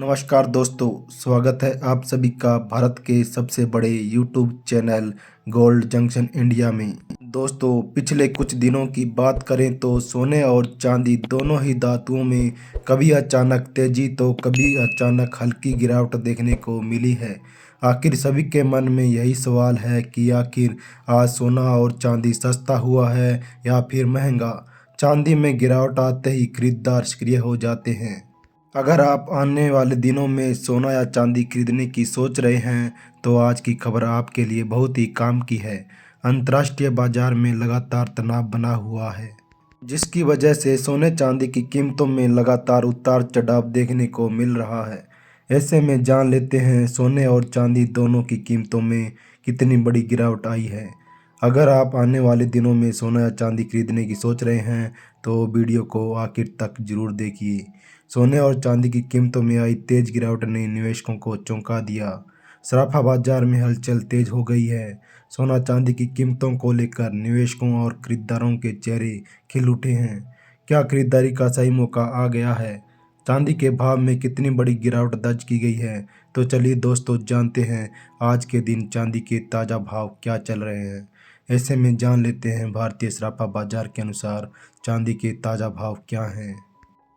नमस्कार दोस्तों, स्वागत है आप सभी का भारत के सबसे बड़े YouTube channel gold junction India में। दोस्तों, पिछले कुछ दिनों की बात करें तो सोने और चांदी दोनों ही धातुओं में कभी अचानक तेजी तो कभी अचानक हल्की गिरावट देखने को मिली है। आखिर सभी के मन में यही सवाल है कि आखिर आज सोना और चांदी सस्ता हुआ है या फिर महंगा। चांदी में गिरावट आते ही खरीदार सक्रिय हो जाते हैं। अगर आप आने वाले दिनों में सोना या चांदी खरीदने की सोच रहे हैं तो आज की खबर आपके लिए बहुत ही काम की है। अंतर्राष्ट्रीय बाजार में लगातार तनाव बना हुआ है, जिसकी वजह से सोने चांदी की कीमतों में लगातार उतार चढ़ाव देखने को मिल रहा है। ऐसे में जान लेते हैं सोने और चांदी दोनों की कीमतों में कितनी बड़ी गिरावट आई है। अगर आप आने वाले दिनों में सोना या चांदी खरीदने की सोच रहे हैं तो वीडियो को आखिर तक जरूर देखिए। सोने और चांदी की कीमतों में आई तेज गिरावट ने निवेशकों को चौंका दिया। सराफा बाजार में हलचल तेज हो गई है। सोना चांदी की कीमतों को लेकर निवेशकों और खरीदारों के चेहरे खिल उठे हैं। क्या खरीदारी का सही मौका आ गया है? चांदी के भाव में कितनी बड़ी गिरावट दर्ज की गई है? तो चलिए दोस्तों, जानते हैं आज के दिन चांदी के ताज़ा भाव क्या चल रहे हैं। ऐसे में जान लेते हैं भारतीय सराफा बाजार के अनुसार चांदी के ताज़ा भाव क्या हैं।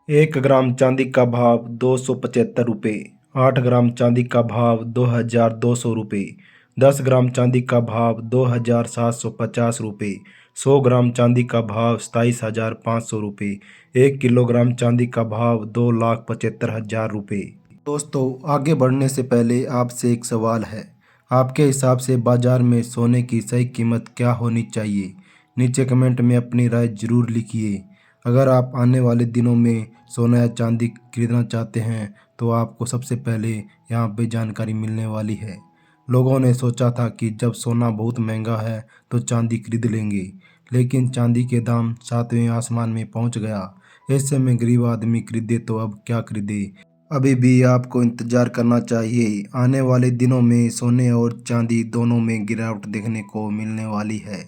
1 ग्राम चांदी का भाव 275 रुपये। 8 ग्राम चांदी का भाव 2200 रुपये। 10 ग्राम चांदी का भाव 2750 रुपये। 100 ग्राम चांदी का भाव 27,500 रुपये। 1 किलोग्राम चांदी का भाव 2,75,000 रुपये। दोस्तों, आगे बढ़ने से पहले आपसे एक सवाल है। आपके हिसाब से बाजार में सोने की सही कीमत क्या होनी चाहिए? नीचे कमेंट में अपनी राय जरूर लिखिए। अगर आप आने वाले दिनों में सोना या चांदी खरीदना चाहते हैं तो आपको सबसे पहले यहाँ पे जानकारी मिलने वाली है। लोगों ने सोचा था कि जब सोना बहुत महंगा है तो चांदी खरीद लेंगे, लेकिन चांदी के दाम सातवें आसमान में पहुंच गया। ऐसे में गरीब आदमी खरीदे तो अब क्या खरीदे? अभी भी आपको इंतजार करना चाहिए। आने वाले दिनों में सोने और चांदी दोनों में गिरावट देखने को मिलने वाली है।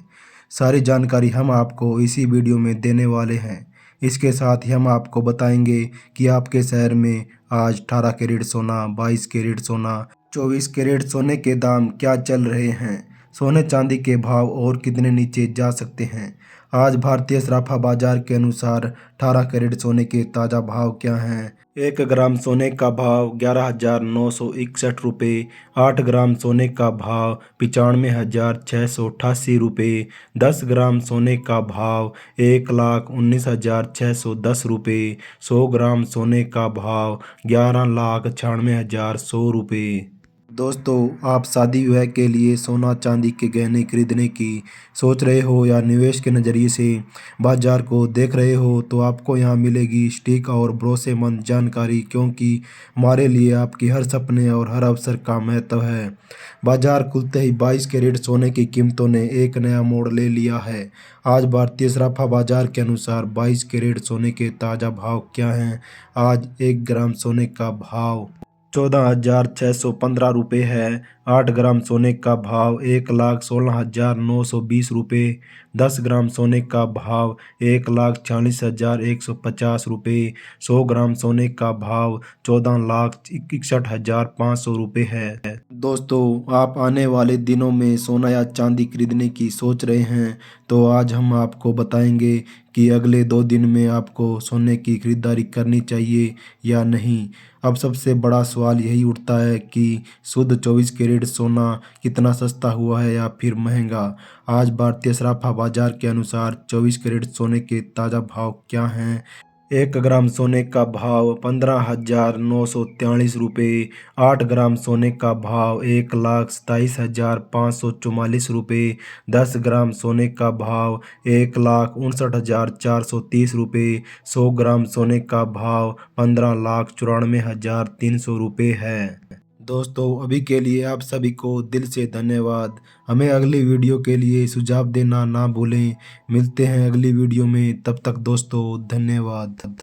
सारी जानकारी हम आपको इसी वीडियो में देने वाले हैं। इसके साथ ही हम आपको बताएंगे कि आपके शहर में आज 18 कैरेट सोना, 22 कैरेट सोना, 24 कैरेट सोने के दाम क्या चल रहे हैं। सोने चांदी के भाव और कितने नीचे जा सकते हैं। आज भारतीय सराफा बाजार के अनुसार 18 कैरेट सोने के ताज़ा भाव क्या हैं। 1 ग्राम सोने का भाव 11,961 रुपये। 8 ग्राम सोने का भाव 95,688 रुपये। 10 ग्राम सोने का भाव 1,19,610 रुपये। 100 ग्राम सोने का भाव 11,96,100 रुपये। दोस्तों, आप शादी विवाह के लिए सोना चांदी के गहने खरीदने की सोच रहे हो या निवेश के नज़रिए से बाजार को देख रहे हो तो आपको यहाँ मिलेगी सटीक और भरोसेमंद जानकारी, क्योंकि हमारे लिए आपके हर सपने और हर अवसर का महत्व है। बाजार खुलते ही 22 कैरेट सोने की कीमतों ने एक नया मोड़ ले लिया है। आज भारतीय सराफा बाजार के अनुसार 22 कैरेट सोने के ताज़ा भाव क्या हैं। आज 1 ग्राम सोने का भाव 14,615 रुपये है। 8 ग्राम सोने का भाव 1,16,920 रुपये। 10 ग्राम सोने का भाव 1,46,150 रुपये। 100 ग्राम सोने का भाव 14,61,500 रुपये है। दोस्तों, आप आने वाले दिनों में सोना या चांदी खरीदने की सोच रहे हैं तो आज हम आपको बताएंगे कि अगले 2 दिन में आपको सोने की खरीदारी करनी चाहिए या नहीं। अब सबसे बड़ा सवाल यही उठता है कि शुद्ध 24 कैरेट सोना कितना सस्ता हुआ है या फिर महंगा। आज भारतीय सराफा बाजार के अनुसार 24 कैरेट सोने के ताज़ा भाव क्या हैं। 1 ग्राम सोने का भाव 15,943 रुपये। 8 ग्राम सोने का भाव 1,27,544 रुपये। 10 ग्राम सोने का भाव 1,59,430 रुपये। 100 ग्राम सोने का भाव 15,94,300 रुपये है। दोस्तों, अभी के लिए आप सभी को दिल से धन्यवाद। हमें अगली वीडियो के लिए सुझाव देना ना भूलें। मिलते हैं अगली वीडियो में, तब तक दोस्तों धन्यवाद।